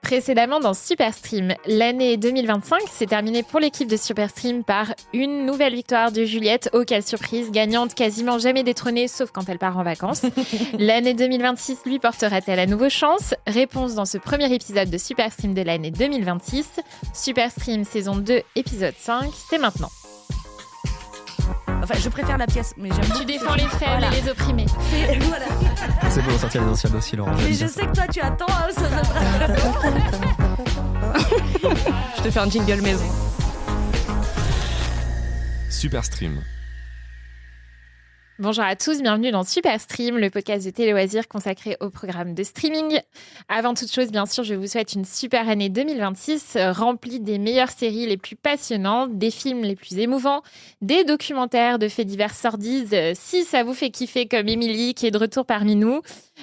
Précédemment dans Superstream, l'année 2025 s'est terminée pour l'équipe de Superstream par une nouvelle victoire de Juliette, oh quelle surprise, gagnante quasiment jamais détrônée sauf quand elle part en vacances. L'année 2026 lui portera-t-elle à nouveau chance? Réponse dans ce premier épisode de Superstream de l'année 2026. Superstream saison 2 épisode 5, c'est maintenant. Enfin, je préfère la pièce, mais j'aime beaucoup. Tu défends les faibles et les opprimés. Voilà. C'est bon, sortir les anciens dossiers, Laurent. Mais je sais que toi, tu attends. Je te fais un jingle maison. Superstream. Bonjour à tous, bienvenue dans Superstream, le podcast de téléloisirs consacré au programme de streaming. Avant toute chose, bien sûr, je vous souhaite une super année 2026, remplie des meilleures séries les plus passionnantes, des films les plus émouvants, des documentaires de faits divers sordides, si ça vous fait kiffer comme Émilie qui est de retour parmi nous,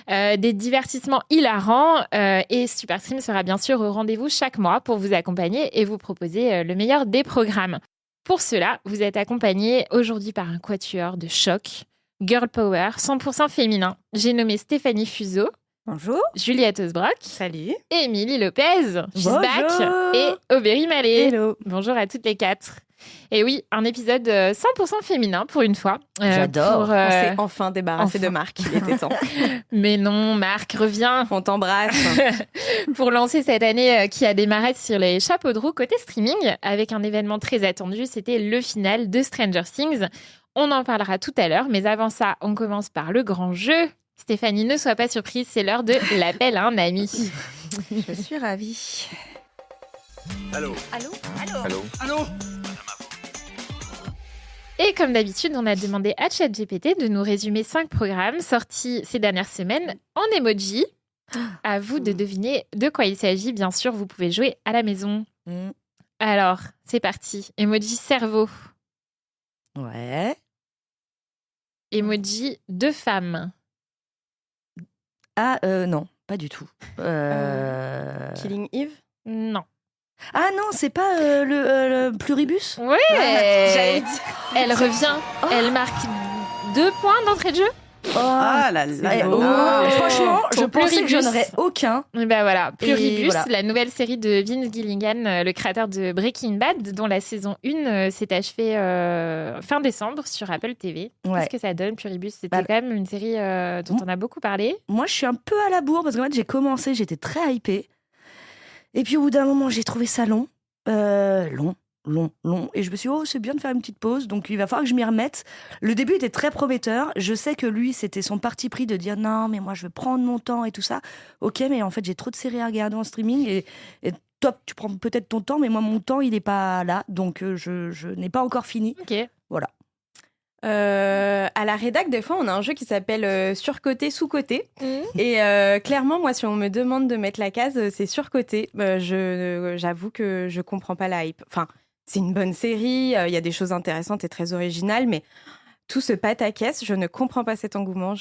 des divertissements hilarants, et Superstream sera bien sûr au rendez-vous chaque mois pour vous accompagner et vous proposer le meilleur des programmes. Pour cela, vous êtes accompagné aujourd'hui par un quatuor de choc, girl power, 100% féminin. J'ai nommé Stéphanie Fuseau. Bonjour. Juliette Osbrock. Salut. Et Émilie Lopez. She's back. Et Aubéry Mallet. Hello. Bonjour à toutes les quatre. Et oui, un épisode 100% féminin pour une fois. J'adore. On s'est enfin débarrassé de Marc, il était temps. Mais non, Marc, reviens. On t'embrasse. Pour lancer cette année qui a démarré sur les chapeaux de roue côté streaming, avec un événement très attendu, c'était le final de Stranger Things. On en parlera tout à l'heure, mais avant ça, on commence par le grand jeu. Stéphanie, ne sois pas surprise, c'est l'heure de l'appel à un ami. Je suis ravie. Allô. Allô. Allô. Allô. Allô. Et comme d'habitude, on a demandé à ChatGPT de nous résumer 5 programmes sortis ces dernières semaines en emoji. À vous de deviner de quoi il s'agit. Bien sûr, vous pouvez jouer à la maison. Alors, c'est parti. Emoji cerveau. Ouais. Emoji de femme. Ah, non, pas du tout. Killing Eve. Non. Ah non, c'est pas le pluribus. Ouais, j'allais dire. Elle revient. Oh. Elle marque 2 points d'entrée de jeu. Ah là là. Franchement, Pour je pensais que Pluribus. j'en aurais aucun. Et ben voilà, Pluribus, voilà. la nouvelle série de Vince Gilligan, le créateur de Breaking Bad, dont la saison 1 s'est achevée fin décembre sur Apple TV. Ouais. Qu'est-ce que ça donne, Pluribus? C'était Bah, quand même une série dont on a beaucoup parlé. Moi, je suis un peu à la bourre parce qu'en fait, j'ai commencé, j'étais très hypée. Et puis au bout d'un moment, j'ai trouvé ça long. Long. Et je me suis dit, oh, c'est bien de faire une petite pause. Donc il va falloir que je m'y remette. Le début était très prometteur. Je sais que lui, c'était son parti pris de dire non, mais moi, je veux prendre mon temps et tout ça. Ok, mais en fait, j'ai trop de séries à regarder en streaming. Et top, tu prends peut-être ton temps, mais moi, mon temps, il n'est pas là. Donc je n'ai pas encore fini. Ok. Voilà. À la rédac, des fois, on a un jeu qui s'appelle surcoté, sous-coté. Et clairement, moi, si on me demande de mettre la case, c'est surcoté. J'avoue que je comprends pas la hype. Enfin, c'est une bonne série, il y a des choses intéressantes et très originales, mais tout ce pataquès, je ne comprends pas cet engouement.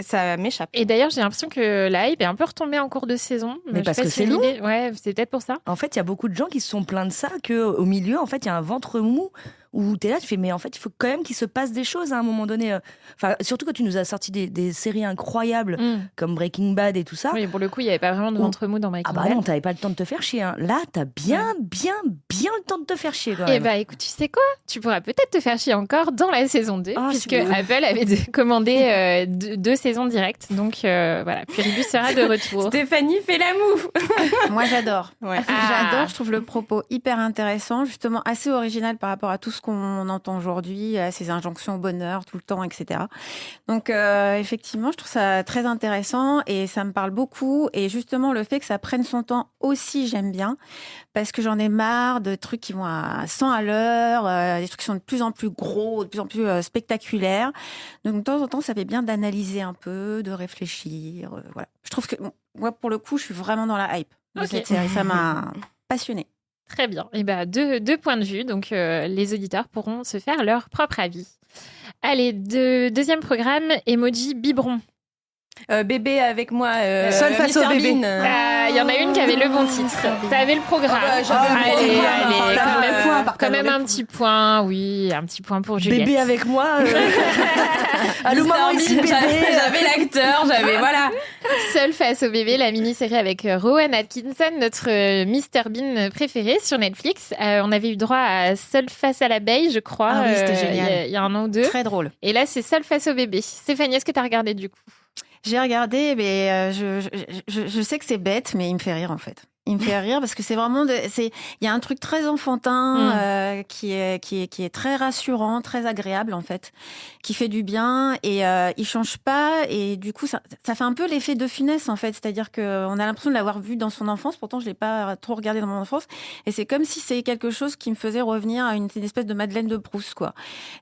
Ça m'échappe. Et d'ailleurs, j'ai l'impression que la hype est un peu retombée en cours de saison. Mais je parce sais pas que si c'est long. l'idée- Ouais, c'est peut-être pour ça. En fait, il y a beaucoup de gens qui se sont plaints de ça, qu'au milieu, en fait, il y a un ventre mou où t'es là, tu fais, mais en fait, il faut quand même qu'il se passe des choses à un moment donné. Enfin, surtout quand tu nous as sorti des séries incroyables comme Breaking Bad et tout ça. Oui, pour le coup, il n'y avait pas vraiment de ventre mou dans Breaking Ah bah Bad. non, t'avais pas le temps de te faire chier. Hein. Là, t'as bien le temps de te faire chier. Quand Eh même. bah écoute, tu sais quoi? Tu pourras peut-être te faire chier encore dans la saison 2, Ah, puisque c'est bon. Apple avait commandé 2 saisons directes. Donc voilà, Pluribus sera de retour. Stéphanie fait la moue. Moi, j'adore. Ouais. J'adore, je trouve le propos hyper intéressant, justement assez original par rapport à tout ce qu'on entend aujourd'hui, à ces injonctions au bonheur tout le temps, etc. Donc, effectivement, je trouve ça très intéressant et ça me parle beaucoup. Et justement, le fait que ça prenne son temps aussi, j'aime bien, parce que j'en ai marre de trucs qui vont à 100 à l'heure, des trucs qui sont de plus en plus gros, de plus en plus spectaculaires. Donc, de temps en temps, ça fait bien d'analyser un peu, de réfléchir. Voilà. Je trouve que, moi, pour le coup, je suis vraiment dans la hype de Ok. cette série. Ça m'a passionnée. Très bien. Et bah, deux points de vue, donc les auditeurs pourront se faire leur propre avis. Allez, deuxième programme, emoji biberon. Bébé avec moi. Seul face au Mr. bébé. Bean. Il y en a une qui avait le bon titre. T'avais le programme. Quand même un petit point, oui, un petit point pour Juliette. Bébé avec moi. Allô, maman, ici bébé. J'avais l'acteur, voilà. Seul face au bébé, la mini-série avec Rowan Atkinson, notre Mr. Bean préféré sur Netflix. On avait eu droit à Seul face à l'abeille, je crois. Ah oui, c'était génial. Il y a un an ou deux. Très drôle. Et là, c'est Seul face au bébé. Stéphanie, est-ce que tu as regardé du coup? J'ai regardé, mais je sais que c'est bête, mais il me fait rire en fait. Il me fait rire parce que c'est vraiment, il y a un truc très enfantin qui est très rassurant, très agréable en fait, qui fait du bien et il change pas et du coup ça fait un peu l'effet de Funès en fait, c'est-à-dire que on a l'impression de l'avoir vu dans son enfance, pourtant je l'ai pas trop regardé dans mon enfance et c'est comme si c'est quelque chose qui me faisait revenir à une espèce de Madeleine de Proust quoi.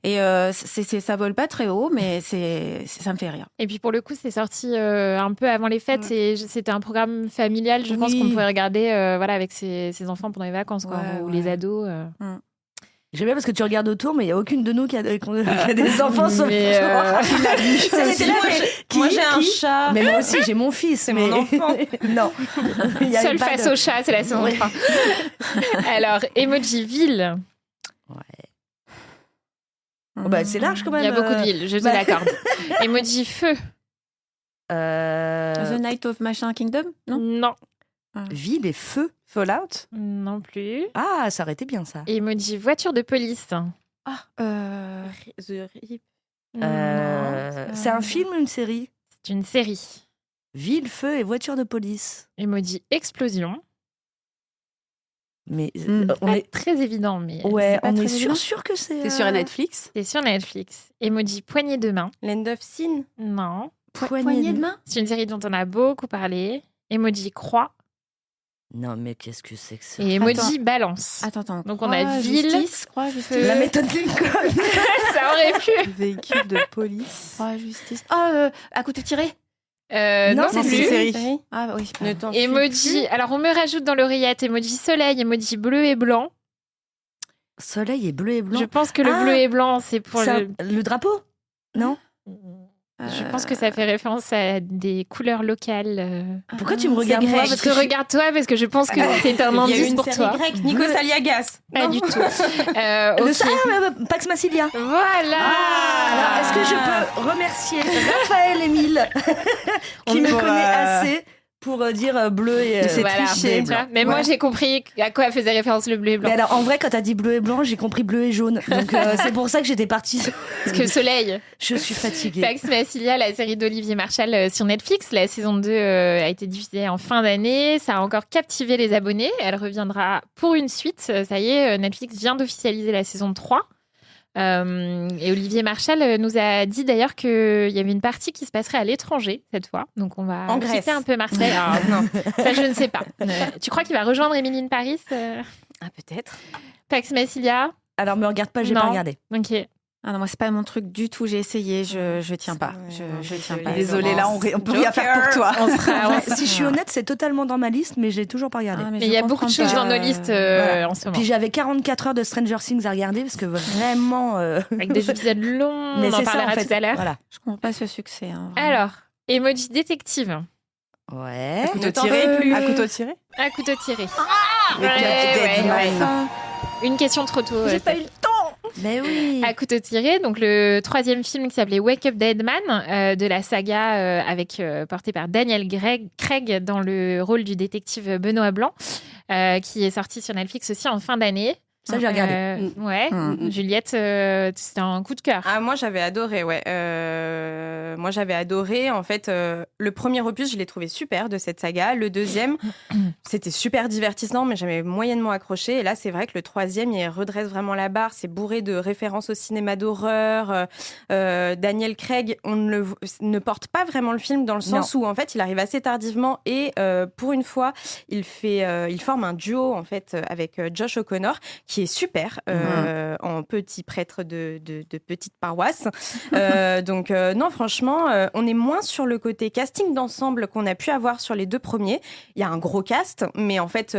Et ça vole pas très haut, mais ça me fait rire. Et puis pour le coup, c'est sorti un peu avant les fêtes et c'était un programme familial, je pense qu'on pouvait regarder voilà, avec ses enfants pendant les vacances quoi, ou les ados. J'aime bien parce que tu regardes autour, mais il n'y a aucune de nous qui a des enfants sauf Mais Moi j'ai un chat. Mais moi aussi, j'ai mon fils. C'est mon enfant. Non. Seul face au chat, c'est la saison 3. Alors, Emoji Ville. Oh, bah, c'est large quand même. Il y a beaucoup de villes, je te l'accorde. Emoji Feu. The Night of Machin Kingdom, non? Non. Ville et feu. Fallout. Non plus. Ah, ça aurait été bien ça. Emoji Voiture de police. The Rip. C'est un film ou une série? C'est une série. Ville, feu et voiture de police. Emoji Explosion. Mais on Pas est très évident, mais ouais, c'est pas on très est évident. sûr que c'est. C'est sur Netflix. C'est sur Netflix. Emoji Poignée de main. Land of Sin. Non. Poignée de main. C'est une série dont on a beaucoup parlé. Emoji Croix. Non, mais qu'est-ce que c'est que ça? Et emoji Balance. Attends. Donc on a ville, Croix, justice. feu. La méthode Lincoln. Ça aurait pu. Véhicule de police. Croix, justice. À couteau tiré. Non, c'est c'est plus. une série. Ah oui. Ne t'en Emoji. Alors on me rajoute dans l'oreillette emoji soleil, emoji bleu et blanc. Soleil et bleu et blanc. Je pense que le Ah, bleu et blanc, c'est pour C'est le drapeau? Non? Je pense que ça fait référence à des couleurs locales. Pourquoi tu me regardes moi? Parce que regarde-toi, parce que je pense que c'est un Il y a eu indice une pour série toi. grecque. Nikos Aliagas. Pas du tout. Pax Massilia. Voilà. Alors, est-ce que je peux remercier Raphaël Émile qui me connaît assez pour dire bleu et C'est Voilà. triché. Tu vois, mais moi, j'ai compris à quoi faisait référence le bleu et blanc. Mais alors, en vrai, quand t'as dit bleu et blanc, j'ai compris bleu et jaune. Donc, c'est pour ça que j'étais partie. Parce que soleil. Je suis fatiguée. Pax Massilia, la série d'Olivier Marchal sur Netflix. La saison 2 a été diffusée en fin d'année. Ça a encore captivé les abonnés. Elle reviendra pour une suite. Ça y est, Netflix vient d'officialiser la saison 3. Et Olivier Marchal nous a dit d'ailleurs qu'il y avait une partie qui se passerait à l'étranger cette fois. Donc on va En Grèce. quitter un peu Marseille. Alors, non, ça je ne sais pas. Tu crois qu'il va rejoindre Emily in Paris Ah, peut-être. Pax Massilia? Alors, me regarde pas, j'ai Non. pas regardé. Ok. Ah non, moi c'est pas mon truc du tout. J'ai essayé, je tiens pas. Je tiens pas. Désolée, là, on peut rien faire pour toi. Si je suis honnête, c'est totalement dans ma liste, mais j'ai toujours pas regardé. Mais il y a beaucoup de choses dans nos listes en ce moment. Puis j'avais 44 heures de Stranger Things à regarder parce que vraiment. Avec des épisodes longs, Mais on en c'est ça, parlera en fait. tout à l'heure. Voilà. Je comprends pas ce succès. Hein, vraiment. Alors, emoji détective. Ouais. Ne t'en fais plus. À couteau tiré. À couteau tiré. Avec la petite deadline. Une question trop tôt. J'ai pas eu le temps. Mais oui. À couteau tiré, donc le troisième film qui s'appelait Wake Up Dead Man de la saga porté par Daniel Craig dans le rôle du détective Benoît Blanc, qui est sorti sur Netflix aussi en fin d'année. Ça, j'ai regardé. Ouais. Juliette, c'était un coup de cœur. Ah, moi, j'avais adoré, ouais. Moi, j'avais adoré. En fait, le premier opus, je l'ai trouvé super de cette saga. Le deuxième, c'était super divertissant, mais j'avais moyennement accroché. Et là, c'est vrai que le troisième, il redresse vraiment la barre. C'est bourré de références au cinéma d'horreur. Daniel Craig, on ne porte pas vraiment le film dans le sens où, en fait, il arrive assez tardivement et pour une fois, il forme un duo, en fait, avec Josh O'Connor, qui qui est super, en petit prêtre de petite paroisse. Donc non, franchement, on est moins sur le côté casting d'ensemble qu'on a pu avoir sur les 2 premiers. Il y a un gros cast, mais en fait,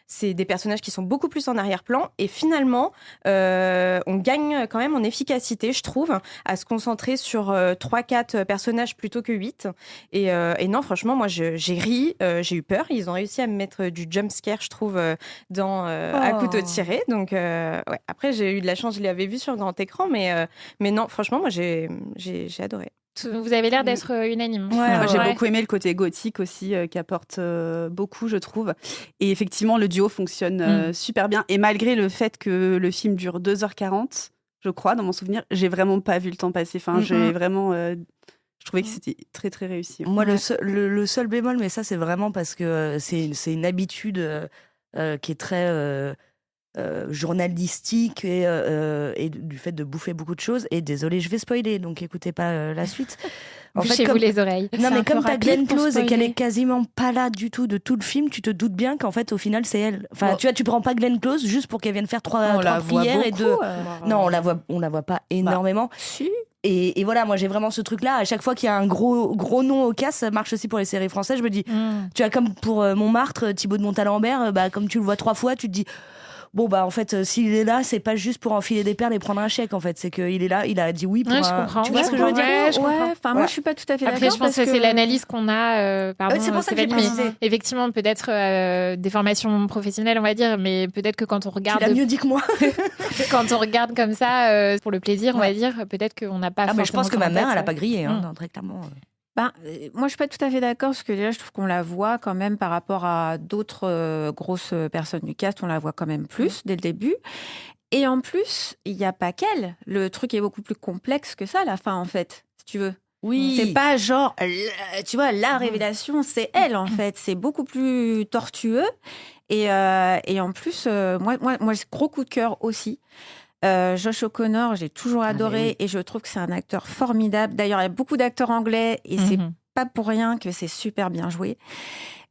c'est des personnages qui sont beaucoup plus en arrière-plan. Et finalement, on gagne quand même en efficacité, je trouve, à se concentrer sur 3-4 personnages plutôt que 8. Et non, franchement, moi, j'ai ri, j'ai eu peur. Ils ont réussi à me mettre du jump scare, je trouve, à couteau tiré. Donc, ouais. Après, j'ai eu de la chance, je l'avais vu sur grand écran, mais non, franchement, moi, j'ai adoré. Vous avez l'air d'être unanime. Moi, j'ai beaucoup aimé le côté gothique aussi, qui apporte beaucoup, je trouve. Et effectivement, le duo fonctionne super bien. Et malgré le fait que le film dure 2h40, je crois, dans mon souvenir, j'ai vraiment pas vu le temps passer. Enfin, j'ai vraiment... je trouvais que c'était très, très réussi. Moi, le seul bémol, mais ça, c'est vraiment parce que c'est une habitude qui est très... journalistique et du fait de bouffer beaucoup de choses. Et désolé, je vais spoiler, donc écoutez pas la suite. En fait, Bouchez-vous les oreilles. Non, mais comme t'as Glenn Close et qu'elle spoiler. est quasiment pas là du tout de tout le film, tu te doutes bien qu'en fait, au final, c'est elle. Enfin, tu vois, tu prends pas Glenn Close juste pour qu'elle vienne faire trois prières et deux. Non, on la voit pas énormément. Si. Et voilà, moi j'ai vraiment ce truc-là. À chaque fois qu'il y a un gros nom au casse, ça marche aussi pour les séries françaises. Je me dis, tu vois, comme pour Montmartre, Thibaut de Montalembert, comme tu le vois 3 fois, tu te dis. Bon, bah, en fait, s'il est là, c'est pas juste pour enfiler des perles et prendre un chèque, en fait. C'est qu'il est là, il a dit oui pour je comprends. Tu vois ce que je veux dire? Moi, je suis pas tout à fait d'accord. Après, je pense que c'est l'analyse qu'on a. Pardon, c'est pour ça que j'ai Stéphanie, mais précisé. effectivement, peut-être des formations professionnelles, on va dire, mais peut-être que quand on regarde. Tu l'as mieux dit que moi. Quand on regarde comme ça, pour le plaisir, on va dire, peut-être qu'on n'a pas. Ah, mais je pense que ma mère, elle a pas pas grillé, non, très clairement. Moi, je suis pas tout à fait d'accord parce que déjà, je trouve qu'on la voit quand même par rapport à d'autres grosses personnes du cast. On la voit quand même plus dès le début. Et en plus, il n'y a pas qu'elle. Le truc est beaucoup plus complexe que ça à la fin, en fait, si tu veux. Oui. C'est pas genre, tu vois, la révélation, c'est elle, en fait. C'est beaucoup plus tortueux. Et en plus, moi, gros coup de cœur aussi. Josh O'Connor, j'ai toujours adoré et je trouve que c'est un acteur formidable. D'ailleurs, il y a beaucoup d'acteurs anglais et c'est pas pour rien que c'est super bien joué.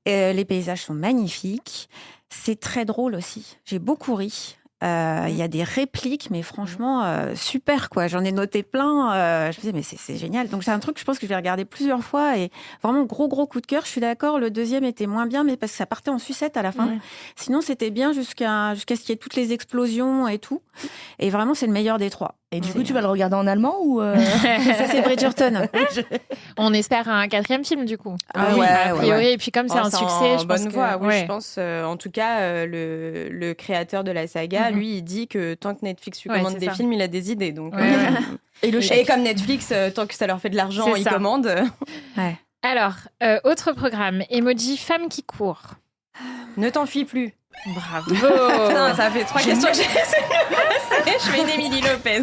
Les paysages sont magnifiques. C'est très drôle aussi. J'ai beaucoup ri. Il y a des répliques, mais franchement, super, quoi. J'en ai noté plein. Je me disais, mais c'est génial. Donc, c'est un truc, je pense que je vais regarder plusieurs fois. Et vraiment, gros coup de cœur. Je suis d'accord, le deuxième était moins bien, mais parce que ça partait en sucette à la fin. Sinon, c'était bien jusqu'à ce qu'il y ait toutes les explosions et tout. Et vraiment, c'est le meilleur des 3. Et du coup, tu vas le regarder en allemand ou Ça, c'est Bridgerton. On espère un 4e film, du coup. Ah oui, a priori. Et puis, comme c'est un succès, je pense bonne voie, je pense. En tout cas, le créateur de la saga, lui, il dit que tant que Netflix lui commande des films, il a des idées. Donc, et comme Netflix, tant que ça leur fait de l'argent, ils commandent. Alors, autre programme, Emoji Femme qui court. Ne t'enfuis plus. Bravo. Putain, ça fait 3 questions que j'ai je fais une Émilie Lopez.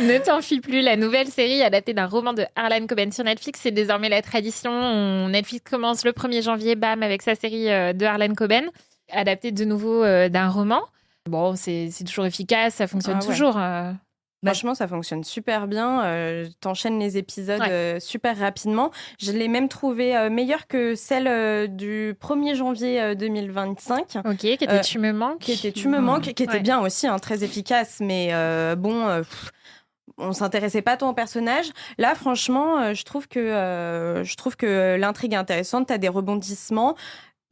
Ne t'enfuis plus, la nouvelle série adaptée d'un roman de Harlan Coben sur Netflix, c'est désormais la tradition. Netflix commence le 1er janvier, bam, avec sa série de Harlan Coben, adaptée de nouveau d'un roman. Bon, c'est toujours efficace, ça fonctionne toujours. Franchement, ça fonctionne super bien. T'enchaînes les épisodes super rapidement. Je l'ai même trouvé meilleure que celle du 1er janvier 2025. Ok, qui était Tu me manques. Qui était bien aussi, très efficace. Mais on s'intéressait pas tant au personnage. Là, franchement, je trouve que l'intrigue est intéressante. T'as des rebondissements.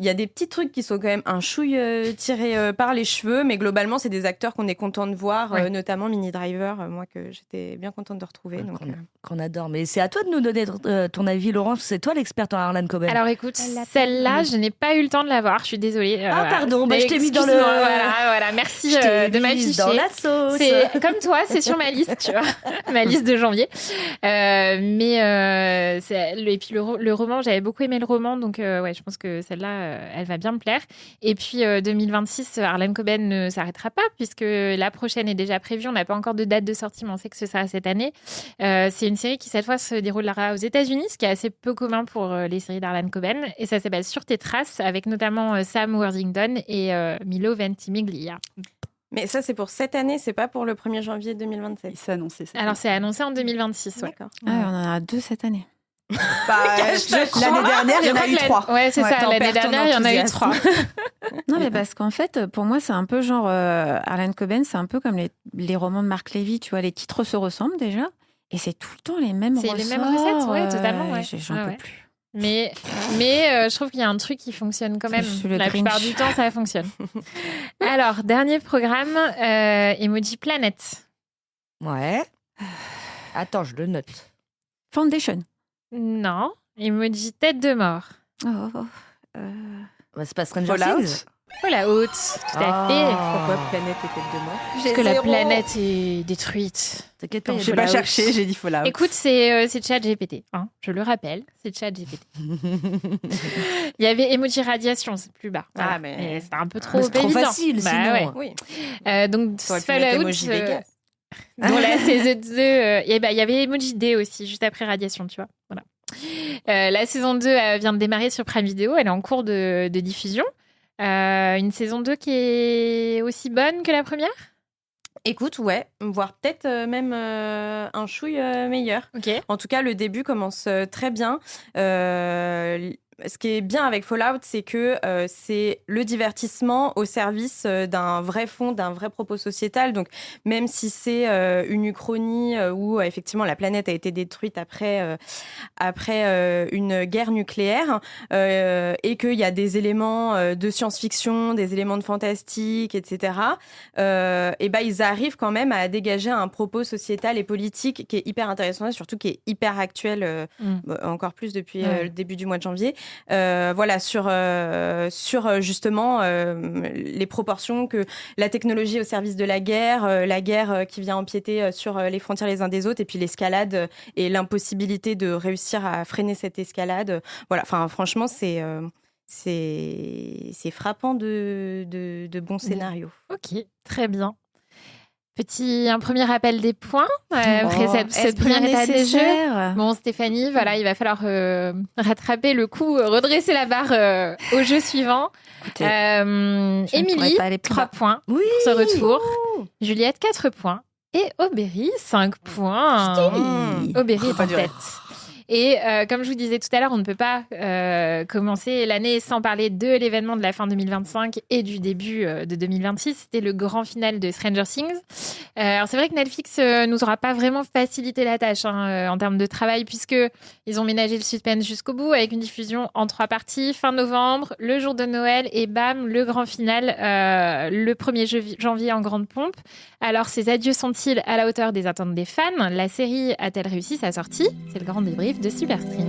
Il y a des petits trucs qui sont quand même un chouille tirés par les cheveux, mais globalement, c'est des acteurs qu'on est content de voir, notamment Minnie Driver, moi, que j'étais bien contente de retrouver. Qu'on adore. Mais c'est à toi de nous donner ton avis, Laurence. C'est toi l'experte en Harlan Coben. Alors écoute, celle-là, je n'ai pas eu le temps de la voir, je suis désolée. Pardon, je t'ai mis dans le... Voilà, merci de m'afficher. Dans la sauce. C'est comme toi, c'est sur ma liste, tu vois, ma liste de janvier. Et puis le roman, j'avais beaucoup aimé le roman, donc je pense que celle-là, elle va bien me plaire. Et puis 2026, Harlan Coben ne s'arrêtera pas, puisque la prochaine est déjà prévue. On n'a pas encore de date de sortie, mais on sait que ce sera cette année. C'est une série qui, cette fois, se déroulera aux États-Unis, ce qui est assez peu commun pour les séries d'Harlan Coben. Et ça s'appelle Sur tes traces, avec notamment Sam Worthington et Milo Ventimiglia. Mais ça, c'est pour cette année, c'est pas pour le 1er janvier 2027. C'est annoncé. Alors, c'est annoncé en 2026. D'accord. On en a 2 cette année. L'année dernière, il y en a eu 3. Ouais, c'est ça. L'année dernière, il y en a eu 3. Non, mais parce qu'en fait, pour moi, c'est un peu genre Harlan Coben, c'est un peu comme les romans de Marc Lévy, tu vois, les titres se ressemblent déjà, et c'est tout le temps les mêmes C'est ressorts. les mêmes recettes, ouais, totalement. Ouais. J'en Ouais, peux ouais. plus. Mais je trouve qu'il y a un truc qui fonctionne quand même. Je suis le La plupart Grinch. du temps, ça fonctionne. Alors, dernier programme, Emoji Planet. Ouais. Attends, je le note. Foundation. Non. Emoji tête de mort. Bah, c'est pas Stranger Fallout. Things. Oh la haute, tout à fait. Pourquoi planète et tête de mort Parce que la planète est détruite. T'inquiète pas, il y a J'ai de pas la cherché, j'ai dit Fallout. Écoute, c'est ChatGPT. Hein, je le rappelle, c'est ChatGPT. Il y avait Emoji Radiation, c'est plus bas. Voilà. Ah, mais- c'était un peu trop Mais c'est trop évident. facile, Bah, sinon. ouais. Oui. Donc, T'aurais pu mettre Fallout, emoji Vegas. dont la saison 2, il y avait Emoji D aussi, juste après Radiation, tu vois. Voilà. La saison 2 vient de démarrer sur Prime Video, elle est en cours de diffusion. Une saison 2 qui est aussi bonne que la première. Écoute, ouais, voire peut-être même un chouille meilleur. Ok. En tout cas, le début commence très bien. Ce qui est bien avec Fallout, c'est que c'est le divertissement au service d'un vrai fond, d'un vrai propos sociétal. Donc, même si c'est une uchronie où effectivement la planète a été détruite après une guerre nucléaire et qu'il y a des éléments de science-fiction, des éléments de fantastique, etc. Et ben ils arrivent quand même à dégager un propos sociétal et politique qui est hyper intéressant et surtout qui est hyper actuel, encore plus depuis le début du mois de janvier. Voilà, sur justement les proportions que la technologie au service de la guerre qui vient empiéter sur les frontières les uns des autres, et puis l'escalade et l'impossibilité de réussir à freiner cette escalade. Voilà, enfin franchement, c'est frappant de bons scénarios. Ok, très bien. Un premier rappel des points après cette première étape des jeux. Bon, Stéphanie, voilà, il va falloir rattraper le coup, redresser la barre au jeu suivant. Émilie, 3 points Oui. pour ce retour. Juliette, 4 points. Et Aubéry, 5 points. Aubéry est en tête. Et comme je vous disais tout à l'heure, on ne peut pas commencer l'année sans parler de l'événement de la fin 2025 et du début de 2026. C'était le grand final de Stranger Things. Alors c'est vrai que Netflix nous aura pas vraiment facilité la tâche en termes de travail, puisque ils ont ménagé le suspense jusqu'au bout avec une diffusion en 3 parties, fin novembre, le jour de Noël et bam, le grand final le 1er janvier en grande pompe. Alors ces adieux sont-ils à la hauteur des attentes des fans ? La série a-t-elle réussi sa sortie ? C'est le grand débrief de Superstream.